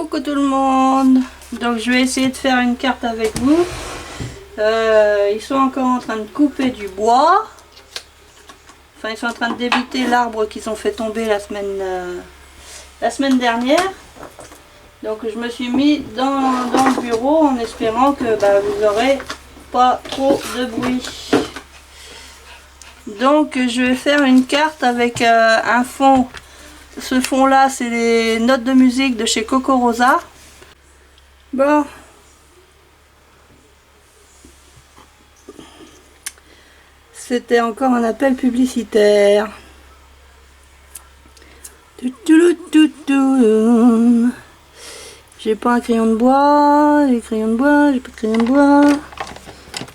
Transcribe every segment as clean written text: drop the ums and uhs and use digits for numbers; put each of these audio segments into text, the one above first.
Coucou tout le monde. Donc je vais essayer de faire une carte avec vous. Ils sont encore en train de couper du bois. Enfin, ils sont en train de débiter l'arbre qu'ils ont fait tomber la semaine dernière. Donc je me suis mis dans le bureau en espérant que vous n'aurez pas trop de bruit. Donc je vais faire une carte avec un fond. Ce fond là, c'est les notes de musique de chez Coco Rosa. Bon. C'était encore un appel publicitaire. J'ai pas un crayon de bois, j'ai pas de crayon de bois.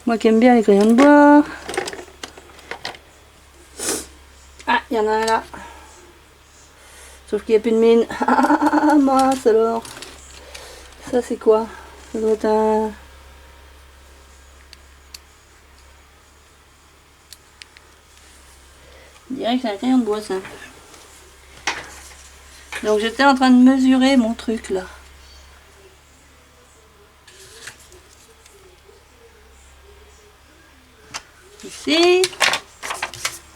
Moi qui aime bien les crayons de bois. Ah, il y en a un là. Sauf qu'il n'y a plus de mine. Ah, mince alors. Ça c'est quoi? Ça doit être un... Je dirais que c'est un crayon de bois ça. Donc j'étais en train de mesurer mon truc là. Ici.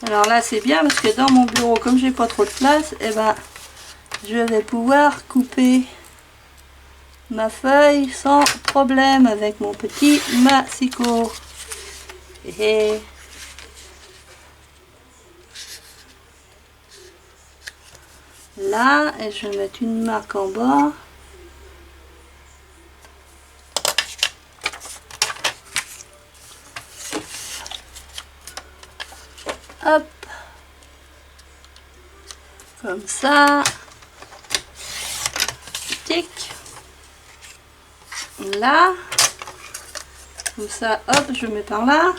Alors là c'est bien parce que dans mon bureau, comme j'ai pas trop de place, je vais pouvoir couper ma feuille sans problème avec mon petit massicot. Et là, et je vais mettre une marque en bas. Hop. Comme ça. Tic. Là. Comme ça, hop, je mets par là.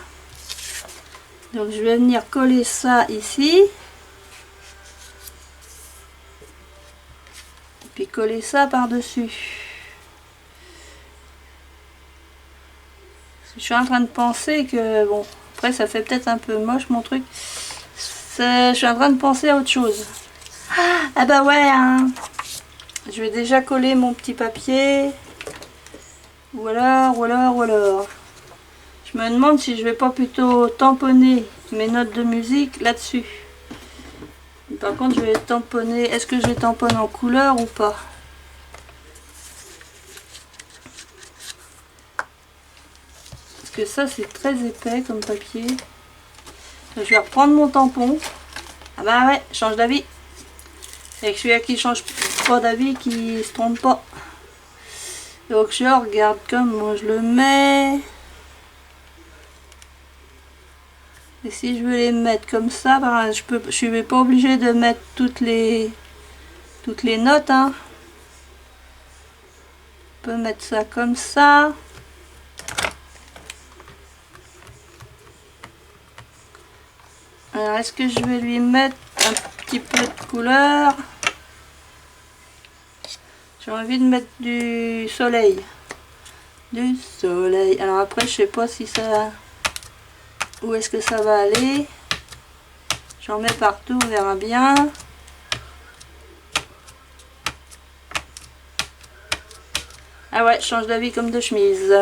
Donc je vais venir coller ça ici. Et puis coller ça par-dessus. Je suis en train de penser que, bon, après ça fait peut-être un peu moche mon truc. Je suis en train de penser à autre chose. Ah bah ouais, hein. Je vais déjà coller mon petit papier. Ou alors. Je me demande si je vais pas plutôt tamponner mes notes de musique là-dessus. Par contre, je vais tamponner. Est-ce que je les tamponne en couleur ou pas? Parce que ça, c'est très épais comme papier. Je vais reprendre mon tampon. Ah bah ouais, change d'avis. Et que celui-là qui change pas d'avis, qui se trompe pas. Donc je regarde comment je le mets. Et si je veux les mettre comme ça, je suis pas obligée de mettre toutes les notes. Hein. Je peux mettre ça comme ça. Alors est-ce que je vais lui mettre un petit peu de couleur? J'ai envie de mettre du soleil. Du soleil. Alors après je sais pas si ça... Où est-ce que ça va aller? J'en mets partout, on verra bien. Ah ouais, je change d'avis comme de chemise.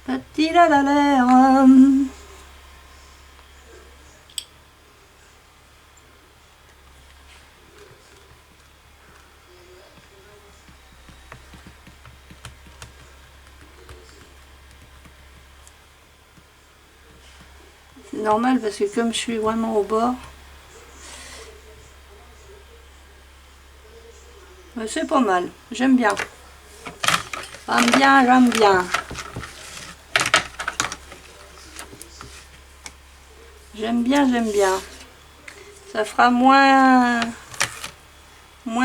Petit la la l'air. C'est normal parce que comme je suis vraiment au bord, c'est pas mal. J'aime bien. J'aime bien. J'aime bien. Ça fera moins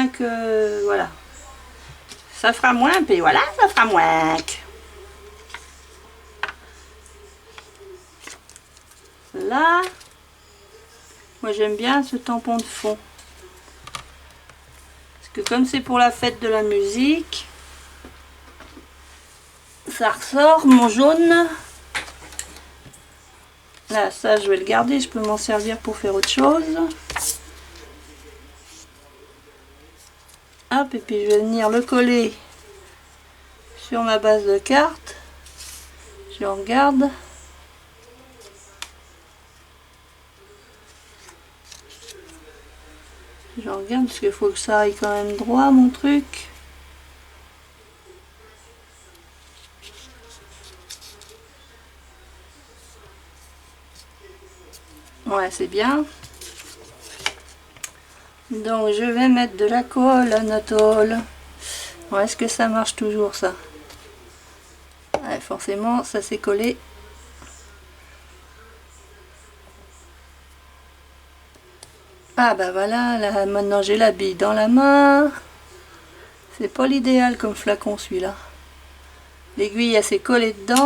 que... Voilà. Ça fera moins, puis voilà, ça fera moins. Là. Moi j'aime bien ce tampon de fond. que comme c'est pour la fête de la musique, ça ressort mon jaune. Là, ça je vais le garder, je peux m'en servir pour faire autre chose. Hop, et puis je vais venir le coller sur ma base de cartes. Je regarde. Je regarde parce qu'il faut que ça aille quand même droit mon truc. Ouais, c'est bien. Donc je vais mettre de la colle Anatole. Bon, est-ce que ça marche toujours ça? Ouais, forcément ça s'est collé. Ah bah voilà, là maintenant j'ai la bille dans la main. C'est pas l'idéal comme flacon celui-là. L'aiguille elle s'est collée dedans.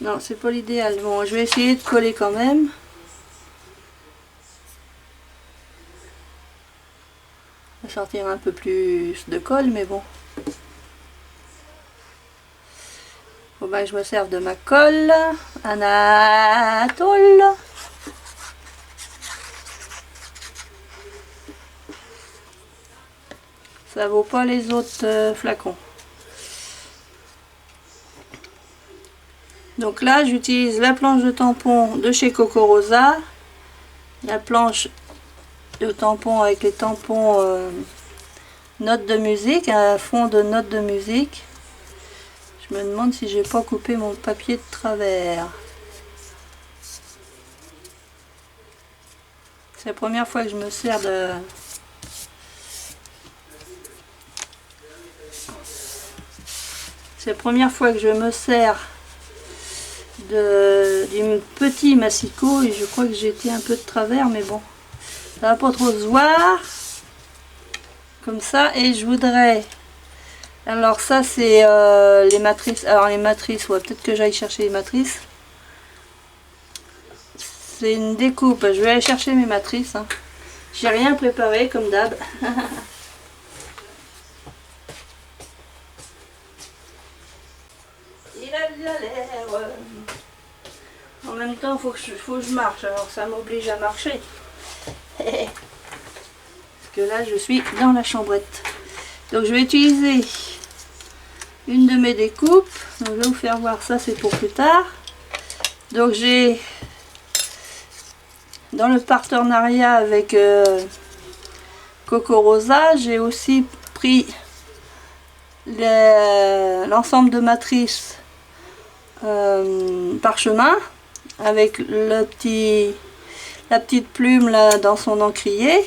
Non, c'est pas l'idéal. Bon, je vais essayer de coller quand même. On va sortir un peu plus de colle, mais bon. Faut bien que je me serve de ma colle. Anatole. Ça vaut pas les autres flacons. Donc là, j'utilise la planche de tampon de chez Coco Rosa. La planche de tampon avec les tampons notes de musique, un fond de notes de musique. Je me demande si j'ai pas coupé mon papier de travers. C'est la première fois que je me sers de... C'est la première fois que je me sers du petit massicot et je crois que j'ai été un peu de travers, mais bon, ça va pas trop se voir comme ça. Et je voudrais, alors ça c'est les matrices, alors les matrices, ouais, peut-être que j'aille chercher les matrices. C'est une découpe, je vais aller chercher mes matrices, hein. J'ai rien préparé comme d'hab. Il a bien l'air. En même temps, faut que je marche, alors ça m'oblige à marcher. Parce que là, je suis dans la chambrette. Donc, je vais utiliser une de mes découpes. Donc, je vais vous faire voir ça, c'est pour plus tard. Donc, j'ai dans le partenariat avec Coco Rosa, j'ai aussi pris l'ensemble de matrices parchemin avec la petite plume là dans son encrier.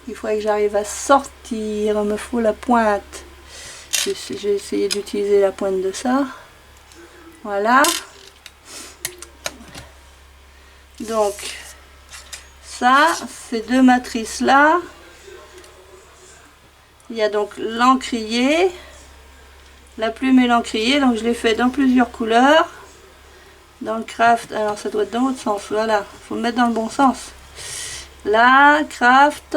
Il faudrait que j'arrive à sortir, il me faut la pointe. J'ai essayé d'utiliser la pointe de ça. Voilà. Donc ça, ces deux matrices là, il y a donc l'encrier, la plume et l'encrier, donc je l'ai fait dans plusieurs couleurs. Dans le craft, alors ça doit être dans l'autre sens, voilà, faut me mettre dans le bon sens. Là, craft,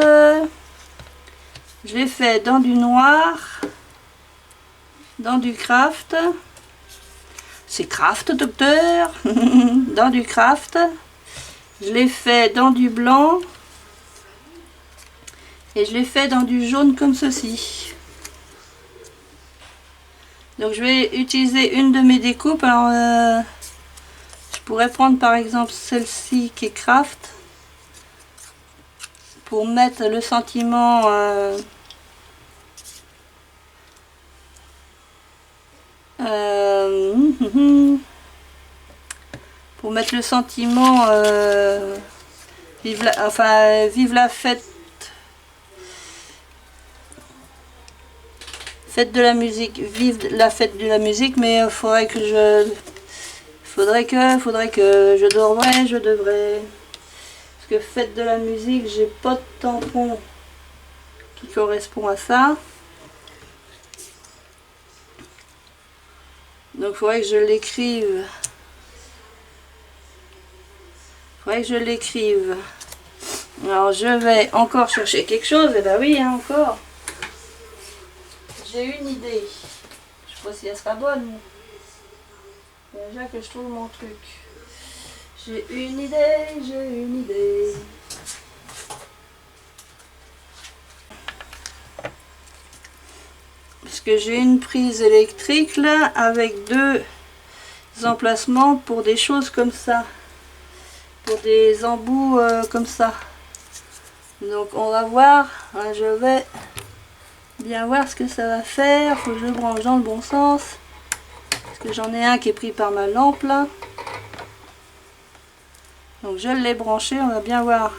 je l'ai fait dans du noir, dans du craft, c'est craft docteur, dans du craft, je l'ai fait dans du blanc, et je l'ai fait dans du jaune comme ceci. Donc je vais utiliser une de mes découpes, alors je pourrais prendre par exemple celle-ci qui est craft, pour mettre le sentiment pour mettre le sentiment vive la fête, fête de la musique, vive la fête de la musique, mais il faudrait que je je devrais parce que fête de la musique, j'ai pas de tampon qui correspond à ça. Donc il faudrait que je l'écrive. Alors je vais encore chercher quelque chose. Et ben oui, hein, encore. J'ai une idée. Je sais pas si elle sera bonne. Déjà que je trouve mon truc. J'ai une idée, j'ai une idée. Parce que j'ai une prise électrique là avec deux emplacements pour des choses comme ça. Pour des embouts comme ça. Donc on va voir. Je vais bien voir ce que ça va faire. Faut que je le branche dans le bon sens. Parce que j'en ai un qui est pris par ma lampe là. Donc je l'ai branché. On va bien voir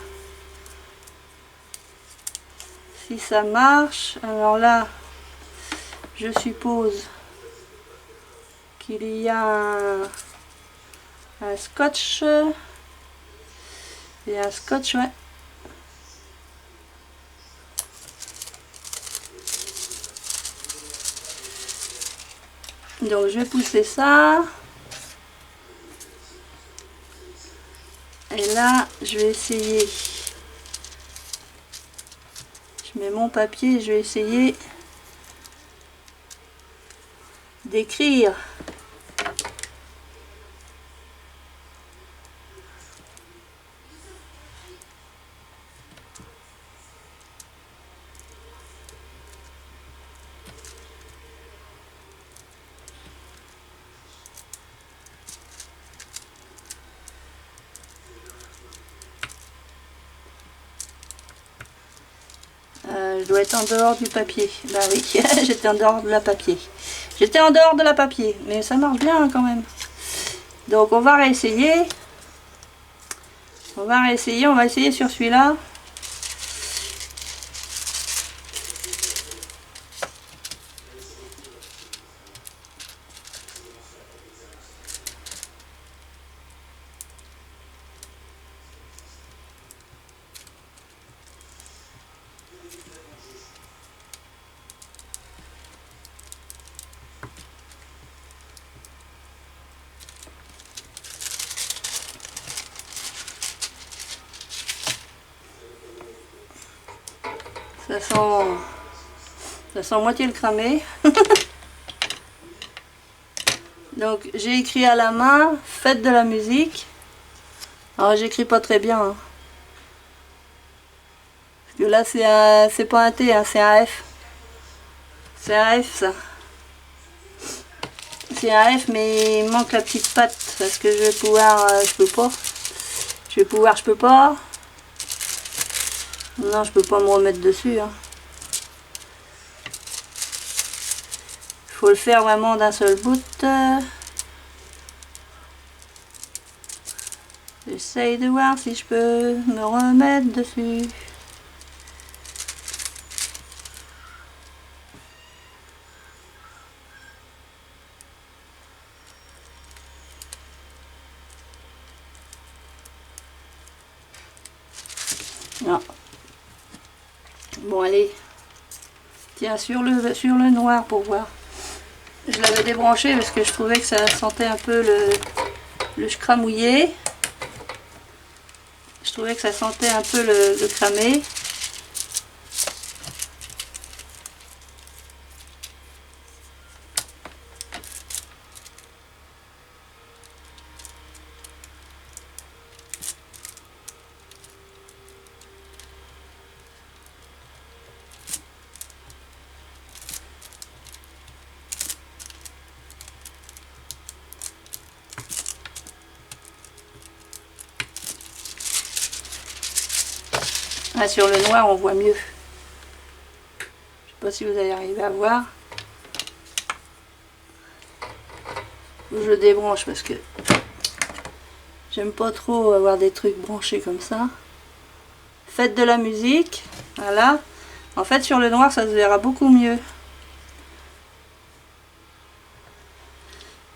si ça marche. Alors là, je suppose qu'il y a un scotch. Et un scotch, ouais. Donc je vais pousser ça. Et là, je vais essayer. Je mets mon papier et je vais essayer d'écrire. Je dois être en dehors du papier. Bah oui, j'étais en dehors de la papier. J'étais en dehors de la papier, mais ça marche bien hein, quand même. Donc on va réessayer. On va essayer sur celui-là. Ça sent moitié le cramé. Donc j'ai écrit à la main, faites de la musique. Alors j'écris pas très bien. Hein. Parce que là c'est pas un T, hein, c'est un F. C'est un F ça. C'est un F mais il manque la petite patte. Parce que je vais pouvoir, je peux pas. Je peux pas. Non, je peux pas me remettre dessus. Hein. Faut le faire vraiment d'un seul bout. J'essaye de voir si je peux me remettre dessus. Non. Bon allez. Tiens, sur le noir pour voir. Je l'avais débranché parce que je trouvais que ça sentait un peu le cramouillé. Je trouvais que ça sentait un peu le cramé. Ah, sur le noir on voit mieux. Je sais pas si vous allez arriver à voir. Je débranche parce que j'aime pas trop avoir des trucs branchés comme ça. Faites de la musique. Voilà. En fait sur le noir ça se verra beaucoup mieux.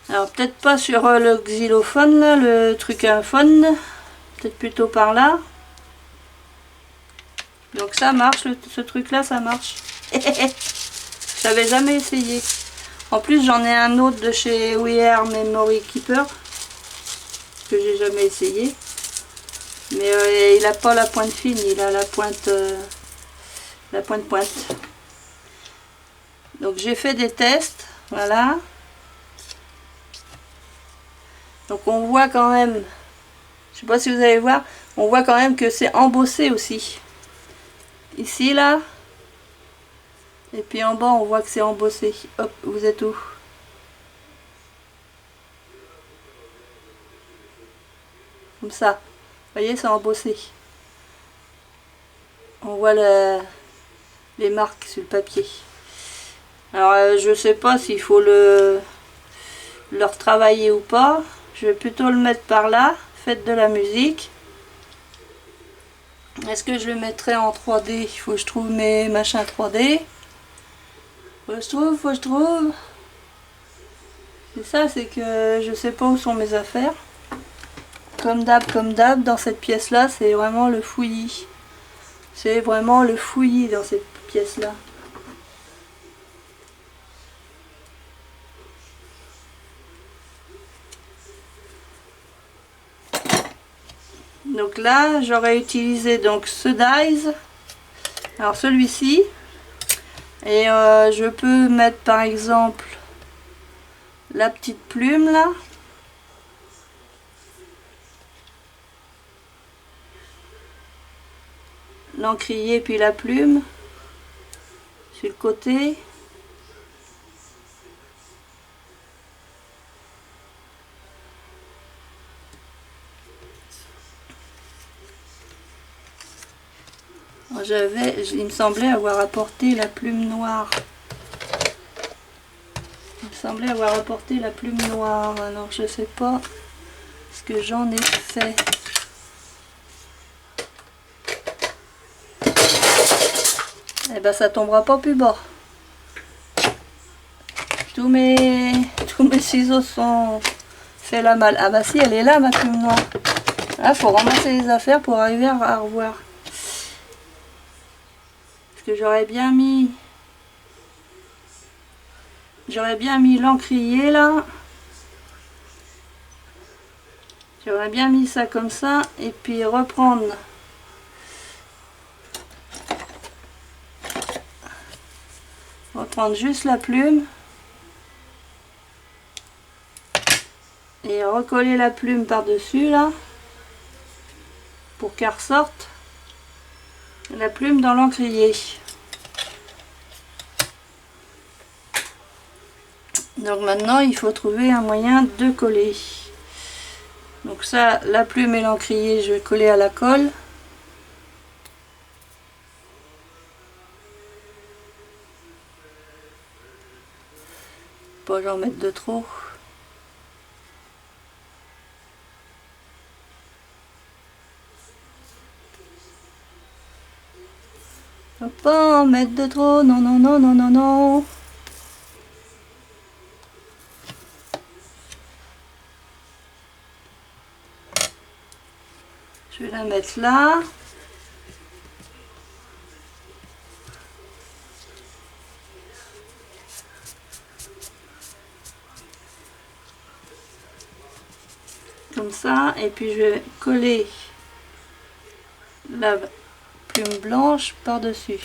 Alors peut-être pas sur le xylophone, là, le truc à phone. Peut-être plutôt par là. Donc ça marche, ce truc là ça marche. Je l'avais jamais essayé. En plus j'en ai un autre de chez We Are Memory Keeper que j'ai jamais essayé. Mais il n'a pas la pointe fine, il a la pointe pointe. Donc j'ai fait des tests, voilà. Donc on voit quand même, je sais pas si vous allez voir, on voit quand même que c'est embossé aussi. Ici là. Et puis en bas on voit que c'est embossé. Hop, vous êtes où? Comme ça. Vous voyez, c'est embossé. On voit les marques sur le papier. Alors je sais pas s'il faut le retravailler ou pas. Je vais plutôt le mettre par là. Faites de la musique. Est-ce que je le mettrai en 3D? Il faut que je trouve mes machins 3D. Faut que je trouve. C'est ça, c'est que je sais pas où sont mes affaires. Comme d'hab, dans cette pièce-là, c'est vraiment le fouillis. C'est vraiment le fouillis dans cette pièce-là. Donc là, j'aurais utilisé donc ce dies. Alors celui-ci. Et je peux mettre par exemple la petite plume là. L'encrier puis la plume sur le côté. Il me semblait avoir apporté la plume noire. Il me semblait avoir apporté la plume noire. Alors je sais pas ce que j'en ai fait. Eh ben ça tombera pas plus bas. Tous mes ciseaux sont fait la malle. Ah bah si, elle est là ma plume noire. Là faut ramasser les affaires pour arriver à revoir. Parce que j'aurais bien mis l'encrier là. J'aurais bien mis ça comme ça et puis reprendre juste la plume et recoller la plume par dessus là pour qu'elle ressorte la plume dans l'encrier. Donc maintenant il faut trouver un moyen de coller. Donc ça, la plume et l'encrier, je vais coller à la colle. Pas j'en mettre de trop. Faut pas en mettre de trop, non, non, non, non, non, non. Je vais la mettre là. Comme ça, et puis je vais coller la plume blanche par-dessus.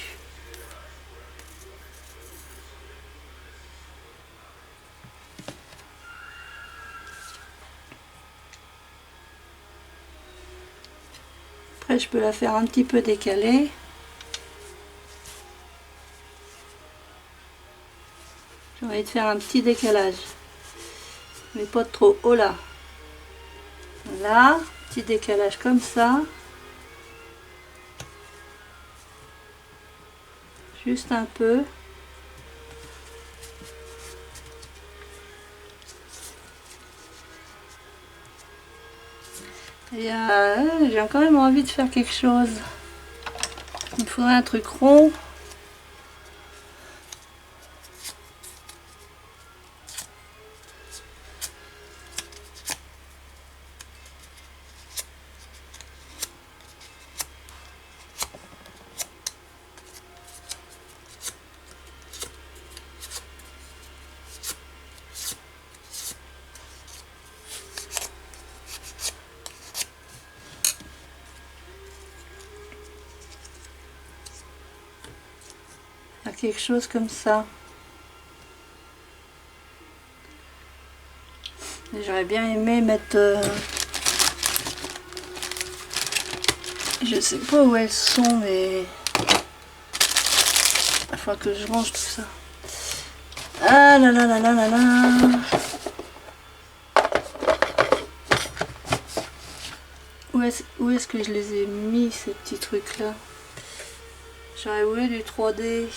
Après, je peux la faire un petit peu décalée. J'ai envie de faire un petit décalage, mais pas trop. Oh là! Là, petit décalage comme ça. Juste un peu. Et j'ai quand même envie de faire quelque chose. Il me faudrait un truc rond. faire quelque chose comme ça. J'aurais bien aimé mettre... je sais pas où elles sont, mais... il faut que je range tout ça. Ah là là là là là là. Où est-ce que je les ai mis, ces petits trucs-là? J'aurais voulu du 3D.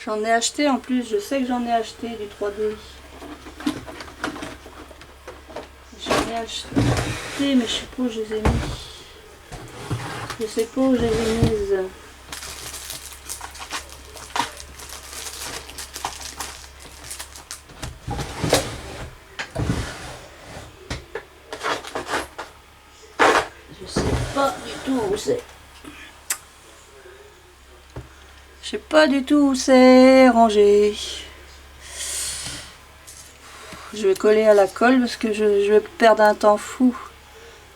J'en ai acheté en plus, je sais que j'en ai acheté du 3D. J'en ai acheté, mais je sais pas où je les ai mis. Je sais pas où je les ai mises. Je sais pas du tout où c'est. Je sais pas du tout où c'est rangé. Je vais coller à la colle parce que je vais perdre un temps fou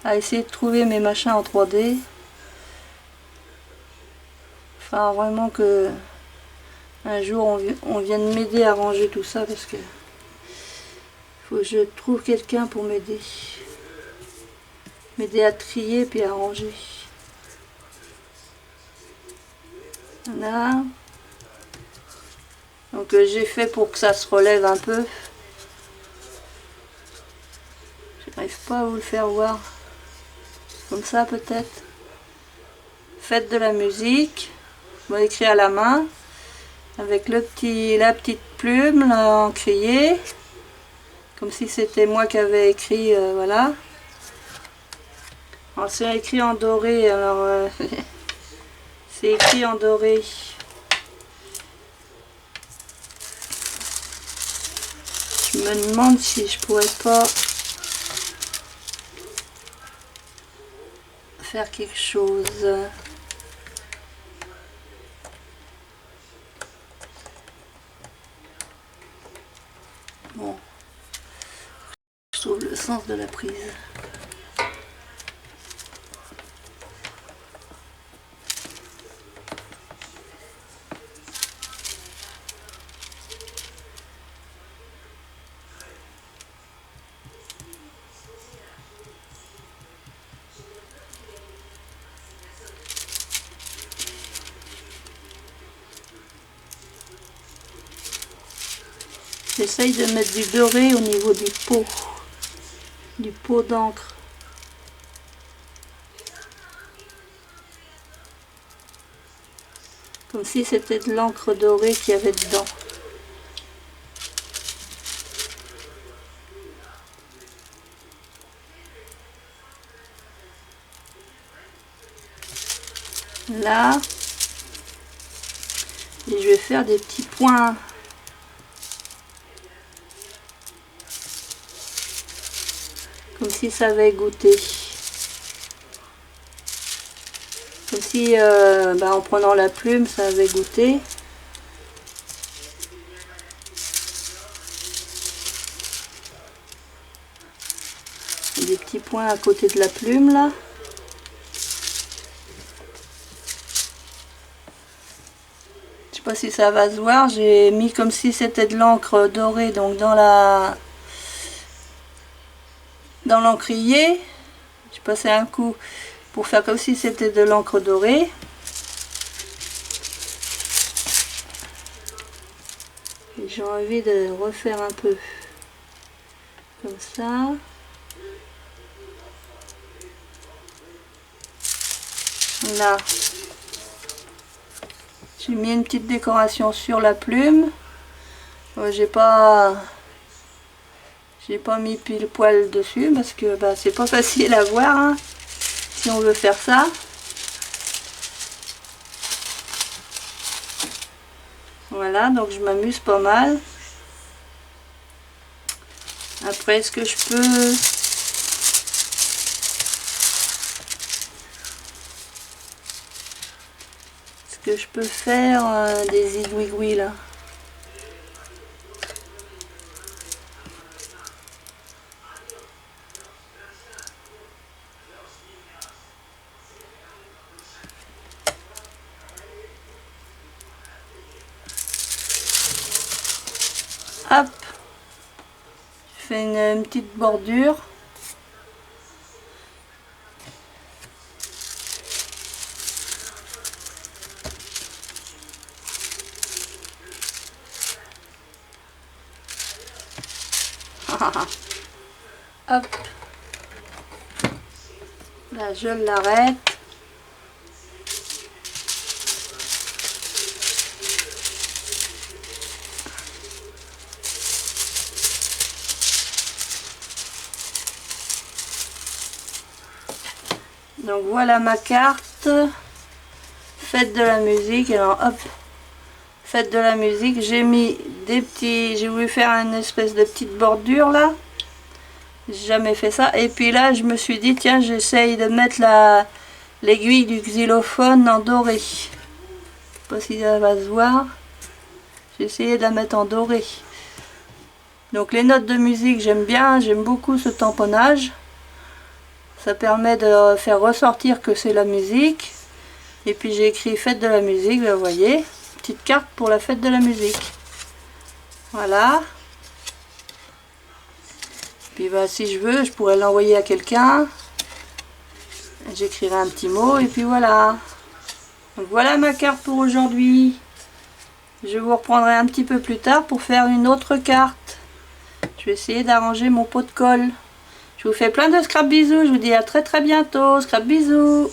à essayer de trouver mes machins en 3D. Enfin vraiment que un jour on vienne m'aider à ranger tout ça parce que faut que je trouve quelqu'un pour m'aider. M'aider à trier puis à ranger. Voilà. Donc j'ai fait pour que ça se relève un peu. J'arrive pas à vous le faire voir. Comme ça peut-être. Faites de la musique. On va écrire à la main. Avec la petite plume là, encrier. Comme si c'était moi qui avais écrit, voilà. Alors c'est écrit en doré, alors c'est écrit en doré. Je me demande si je pourrais pas faire quelque chose. Bon, je trouve le sens de la prise. J'essaye de mettre du doré au niveau du pot d'encre. Comme si c'était de l'encre dorée qu'il y avait dedans. Là. Et je vais faire des petits points. Comme si ça avait goûté. Comme si en prenant la plume ça avait goûté. Et des petits points à côté de la plume là. Je sais pas si ça va se voir, j'ai mis comme si c'était de l'encre dorée donc dans l'encrier. J'ai passé un coup pour faire comme si c'était de l'encre dorée. Et j'ai envie de refaire un peu comme ça. Là, j'ai mis une petite décoration sur la plume. J'ai pas mis pile poil dessus parce que c'est pas facile à voir hein, si on veut faire ça. Voilà, donc je m'amuse pas mal. Après, est-ce que je peux... Est-ce que je peux faire des zigouigouis là? Hop, je fais une petite bordure. Hop, là je l'arrête. Donc voilà ma carte. Fête de la musique. Alors hop, fête de la musique. J'ai mis des petits, j'ai voulu faire une espèce de petite bordure là. J'ai jamais fait ça. Et puis là je me suis dit tiens, j'essaye de mettre l'aiguille du xylophone en doré. Je sais pas si ça va se voir. J'ai essayé de la mettre en doré. Donc les notes de musique j'aime bien, j'aime beaucoup ce tamponnage. Ça permet de faire ressortir que c'est la musique. Et puis j'ai écrit fête de la musique, vous voyez. Petite carte pour la fête de la musique. Voilà. Puis bah, si je veux, je pourrais l'envoyer à quelqu'un. J'écrirai un petit mot et puis voilà. Donc voilà ma carte pour aujourd'hui. Je vous reprendrai un petit peu plus tard pour faire une autre carte. Je vais essayer d'arranger mon pot de colle. Je vous fais plein de scrap bisous. Je vous dis à très bientôt. Scrap bisous.